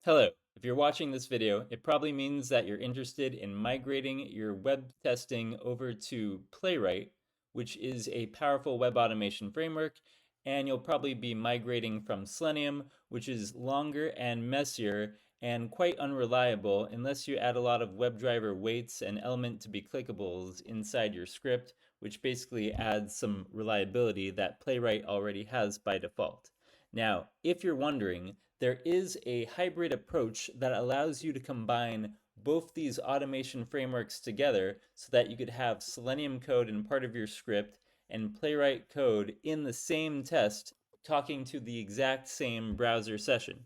Hello. If you're watching this video, it probably means that you're interested in migrating your web testing over to Playwright, which is a powerful web automation framework, and you'll probably be migrating from Selenium, which is longer and messier and quite unreliable unless you add a lot of WebDriver waits and element to be clickables inside your script, which basically adds some reliability that Playwright already has by default. Now, if you're wondering, there is a hybrid approach that allows you to combine both these automation frameworks together so that you could have Selenium code in part of your script and Playwright code in the same test talking to the exact same browser session.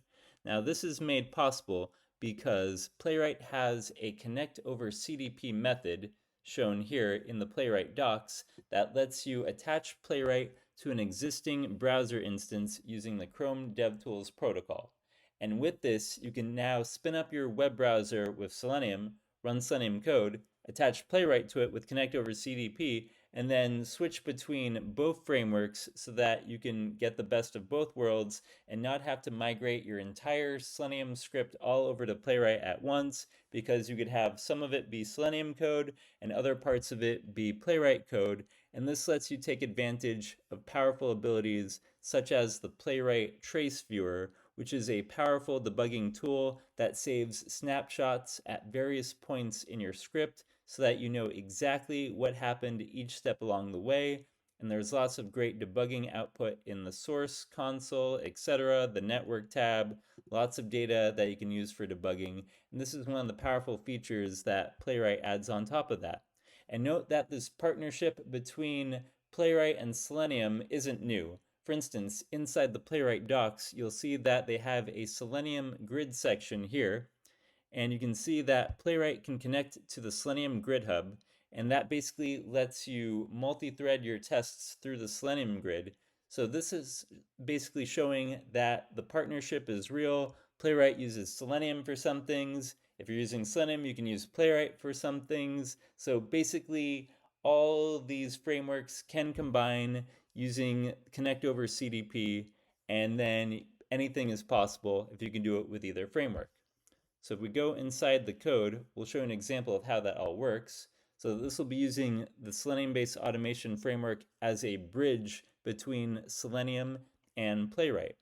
Now, this is made possible because Playwright has a connect over CDP method shown here in the Playwright docs that lets you attach Playwright to an existing browser instance using the Chrome DevTools protocol. And with this, you can now spin up your web browser with Selenium, run Selenium code, attach Playwright to it with Connect over CDP, and then switch between both frameworks so that you can get the best of both worlds and not have to migrate your entire Selenium script all over to Playwright at once, because you could have some of it be Selenium code and other parts of it be Playwright code, and this lets you take advantage of powerful abilities such as the Playwright Trace Viewer, which is a powerful debugging tool that saves snapshots at various points in your script so that you know exactly what happened each step along the way. And there's lots of great debugging output in the source console, etc., the network tab, lots of data that you can use for debugging. And this is one of the powerful features that Playwright adds on top of that. And note that this partnership between Playwright and Selenium isn't new. For instance, inside the Playwright docs, you'll see that they have a Selenium grid section here, and you can see that Playwright can connect to the Selenium Grid Hub, and that basically lets you multi-thread your tests through the Selenium grid. So this is basically showing that the partnership is real. Playwright uses Selenium for some things. If you're using Selenium, you can use Playwright for some things. So basically, all these frameworks can combine using Connect over CDP, and then anything is possible if you can do it with either framework. So if we go inside the code, we'll show an example of how that all works. So this will be using the SeleniumBase automation framework as a bridge between Selenium and Playwright.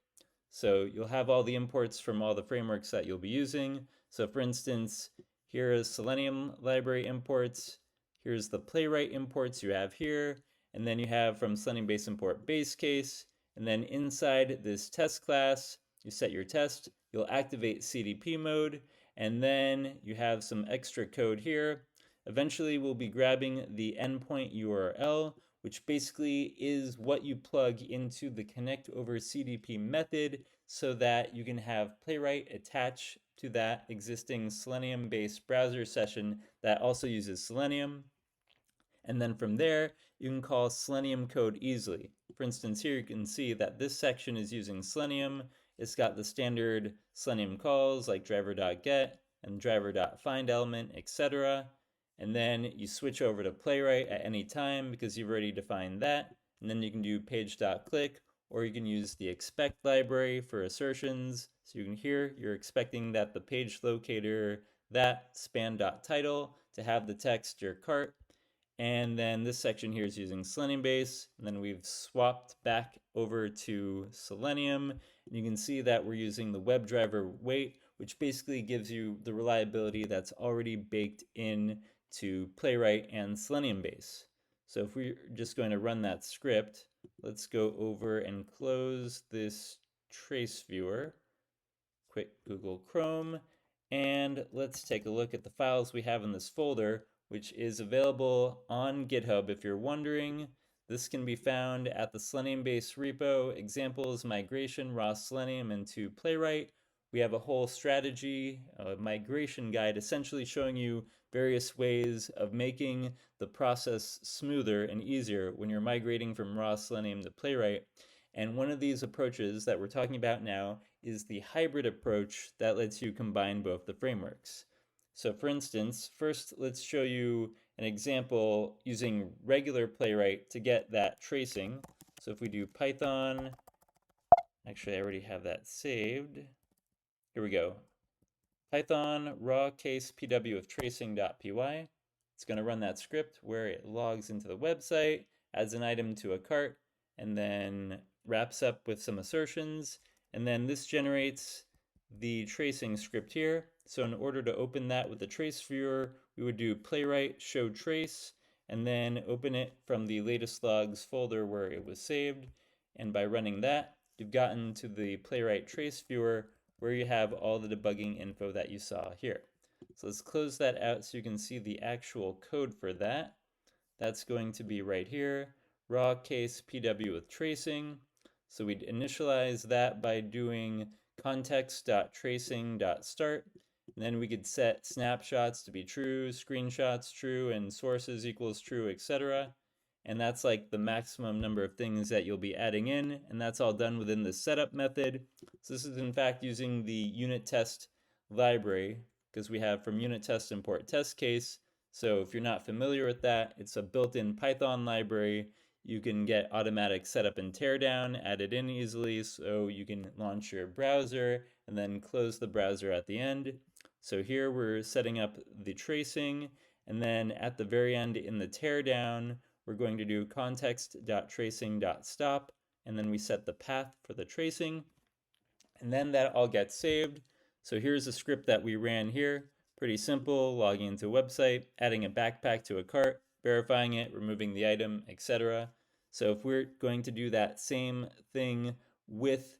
So you'll have all the imports from all the frameworks that you'll be using. So for instance, here is Selenium library imports. Here's the Playwright imports you have here. And then you have from SeleniumBase import base case. And then inside this test class, you set your test. You'll activate CDP mode. And then you have some extra code here. Eventually, we'll be grabbing the endpoint URL, which basically is what you plug into the connect over CDP method so that you can have Playwright attach to that existing Selenium-based browser session that also uses Selenium. And then from there, you can call Selenium code easily. For instance, here you can see that this section is using Selenium. It's got the standard Selenium calls like driver.get and driver.findElement, etc. And then you switch over to Playwright at any time because you've already defined that. And then you can do page.click, or you can use the expect library for assertions. So you can hear you're expecting that the page locator, that span.title to have the text your cart. And then this section here is using SeleniumBase, and then we've swapped back over to Selenium. And you can see that we're using the WebDriver wait, which basically gives you the reliability that's already baked in to Playwright and SeleniumBase. So if we're just going to run that script, let's go over and close this trace viewer. Quick Google Chrome, and let's take a look at the files we have in this folder, which is available on GitHub if you're wondering. This can be found at the SeleniumBase repo, examples, migration, raw Selenium into Playwright. We have a whole strategy, a migration guide, essentially showing you various ways of making the process smoother and easier when you're migrating from raw Selenium to Playwright. And one of these approaches that we're talking about now is the hybrid approach that lets you combine both the frameworks. So for instance, first let's show you an example using regular Playwright to get that tracing. So if we do Python, actually I already have that saved. Here we go. Python raw case pw of tracing.py. It's going to run that script where it logs into the website, adds an item to a cart, and then wraps up with some assertions. And then this generates the tracing script here. So in order to open that with the trace viewer, we would do playwright show trace, and then open it from the latest logs folder where it was saved. And by running that, you've gotten to the playwright trace viewer where you have all the debugging info that you saw here. So let's close that out so you can see the actual code for that. That's going to be right here, raw case pw with tracing. So we'd initialize that by doing context.tracing.start, and then we could set snapshots to be true, screenshots true, and sources equals true, etc. And that's like the maximum number of things that you'll be adding in, and that's all done within the setup method. So this is in fact using the unit test library, because we have from unit test import test case. So if you're not familiar with that, it's a built-in Python library. You can get automatic setup and teardown added in easily, so you can launch your browser and then close the browser at the end. So here we're setting up the tracing, and then at the very end in the teardown, we're going to do context.tracing.stop, and then we set the path for the tracing, and then that all gets saved. So here's the script that we ran here. Pretty simple, logging into a website, adding a backpack to a cart, verifying it, removing the item, etc. So if we're going to do that same thing with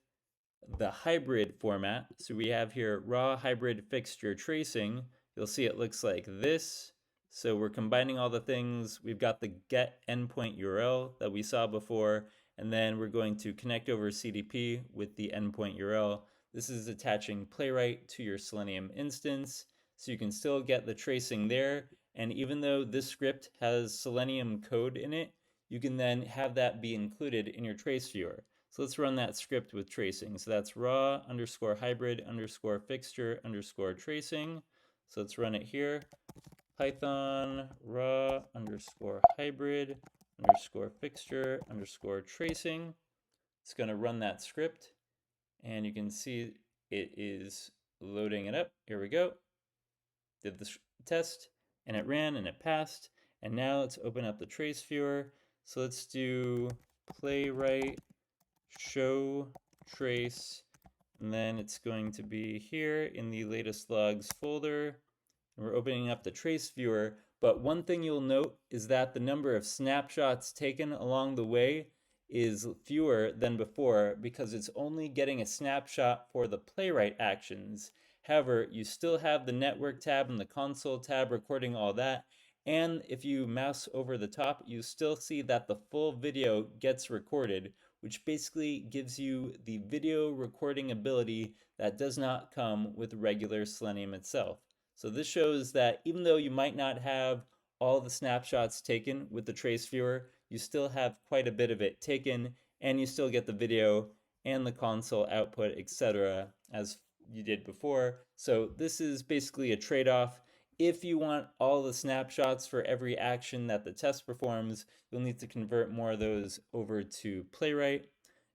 the hybrid format, so we have here raw hybrid fixture tracing, you'll see it looks like this. So we're combining all the things. We've got the get endpoint URL that we saw before, and then we're going to connect over CDP with the endpoint URL. This is attaching Playwright to your Selenium instance, so you can still get the tracing there. And even though this script has Selenium code in it, you can then have that be included in your trace viewer. So let's run that script with tracing. So that's raw underscore hybrid underscore fixture underscore tracing. So let's run it here. Python raw underscore hybrid underscore fixture underscore tracing. It's going to run that script, and you can see it is loading it up. Here we go. Did the test, and it ran, and it passed. And now let's open up the trace viewer. So let's do playwright show trace, and then it's going to be here in the latest logs folder. And we're opening up the trace viewer, but one thing you'll note is that the number of snapshots taken along the way is fewer than before because it's only getting a snapshot for the playwright actions. However, you still have the network tab and the console tab recording all that, and if you mouse over the top, you still see that the full video gets recorded, which basically gives you the video recording ability that does not come with regular Selenium itself. So this shows that even though you might not have all the snapshots taken with the trace viewer, you still have quite a bit of it taken, and you still get the video and the console output, etc., as you did before. So this is basically a trade-off. If you want all the snapshots for every action that the test performs, you'll need to convert more of those over to Playwright.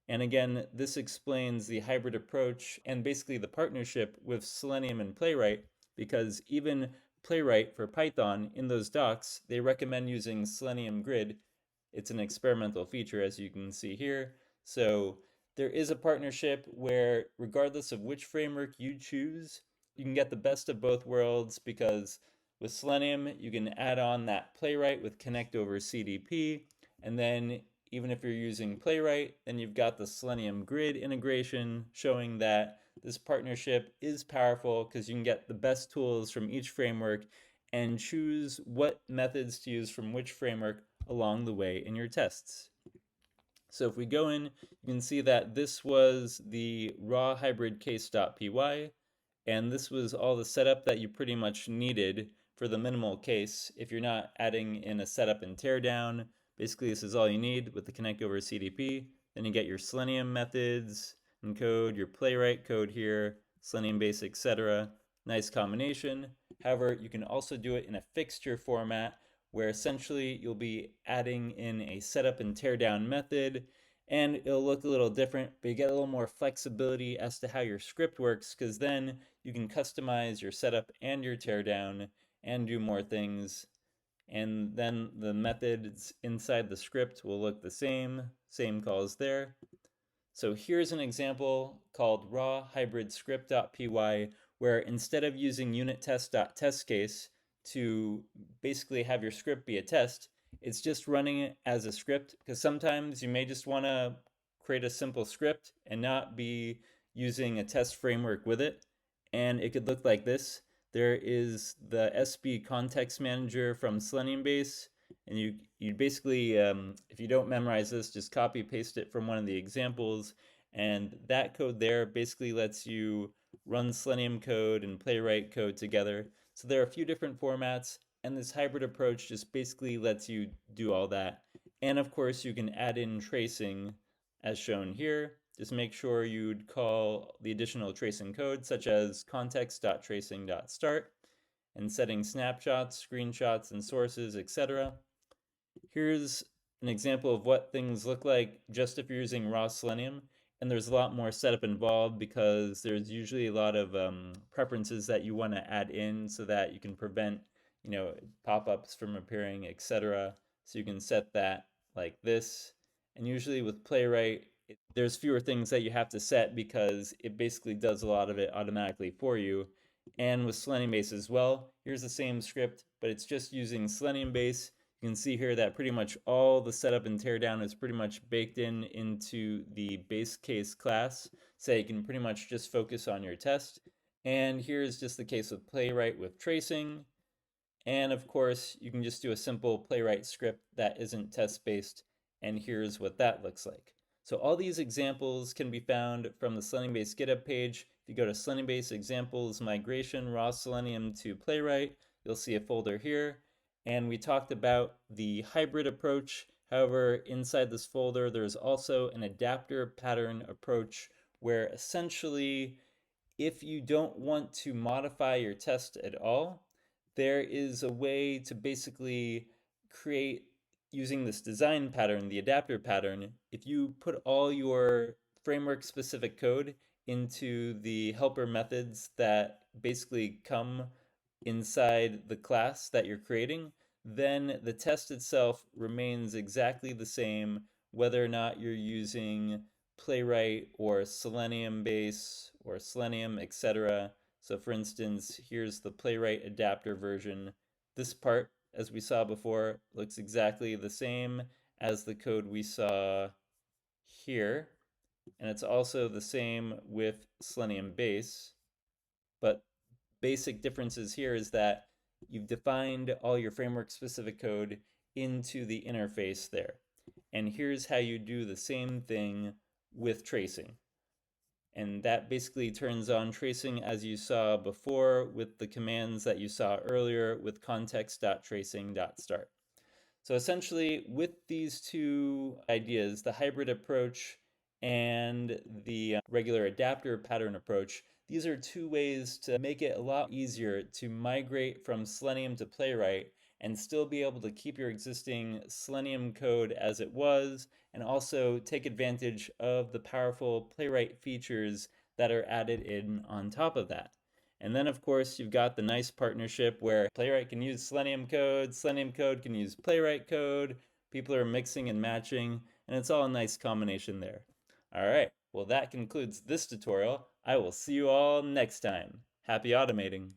And again, this explains the hybrid approach and basically the partnership with Selenium and Playwright, because even Playwright for Python, in those docs, they recommend using Selenium Grid. It's an experimental feature, as you can see here. So there is a partnership where, regardless of which framework you choose, you can get the best of both worlds, because with Selenium, you can add on that Playwright with Connect over CDP, and then even if you're using Playwright, then you've got the Selenium Grid integration showing that this partnership is powerful because you can get the best tools from each framework and choose what methods to use from which framework along the way in your tests. So if we go in, you can see that this was the raw hybrid case.py, and this was all the setup that you pretty much needed for the minimal case. If you're not adding in a setup and teardown, basically this is all you need with the connect over CDP. Then you get your Selenium methods and code, your Playwright code here, SeleniumBase, etc. Nice combination. However, you can also do it in a fixture format, where essentially you'll be adding in a setup and teardown method, and it'll look a little different, but you get a little more flexibility as to how your script works, because then you can customize your setup and your teardown and do more things. And then the methods inside the script will look the same calls there. So here's an example called raw hybrid script.py, where instead of using unit test.testcase to basically have your script be a test, it's just running it as a script, because sometimes you may just want to create a simple script and not be using a test framework with it. And it could look like this. There is the SB context manager from SeleniumBase, and you basically, if you don't memorize this, just copy paste it from one of the examples, and that code there basically lets you run Selenium code and Playwright code together. So there are a few different formats, and this hybrid approach just basically lets you do all that. And of course, you can add in tracing as shown here. Just make sure you'd call the additional tracing code, such as context.tracing.start, and setting snapshots, screenshots, and sources, etc. Here's an example of what things look like just if you're using raw Selenium. And there's a lot more setup involved, because there's usually a lot of preferences that you want to add in so that you can prevent, pop-ups from appearing, etc. So you can set that like this. And usually with Playwright, there's fewer things that you have to set, because it basically does a lot of it automatically for you. And with SeleniumBase as well, here's the same script, but it's just using SeleniumBase. You can see here that pretty much all the setup and teardown is pretty much baked into the base case class, so you can pretty much just focus on your test. And here's just the case with Playwright with tracing. And of course, you can just do a simple Playwright script that isn't test-based, and here's what that looks like. So all these examples can be found from the SeleniumBase GitHub page. If you go to SeleniumBase examples migration raw Selenium to Playwright, you'll see a folder here. And we talked about the hybrid approach. However, inside this folder, there's also an adapter pattern approach, where essentially, if you don't want to modify your test at all, there is a way to basically create, using this design pattern, the adapter pattern. If you put all your framework specific code into the helper methods that basically come inside the class that you're creating, then the test itself remains exactly the same, whether or not you're using Playwright or SeleniumBase or Selenium, etc. So for instance, here's the Playwright adapter version. This part, as we saw before, looks exactly the same as the code we saw here. And it's also the same with SeleniumBase. But basic differences here is that you've defined all your framework specific code into the interface there. And here's how you do the same thing with tracing. And that basically turns on tracing as you saw before with the commands that you saw earlier with context.tracing.start. So essentially, with these two ideas, the hybrid approach and the regular adapter pattern approach, these are two ways to make it a lot easier to migrate from Selenium to Playwright and still be able to keep your existing Selenium code as it was, and also take advantage of the powerful Playwright features that are added in on top of that. And then, of course, you've got the nice partnership where Playwright can use Selenium code can use Playwright code, people are mixing and matching, and it's all a nice combination there. All right, well, that concludes this tutorial. I will see you all next time. Happy automating!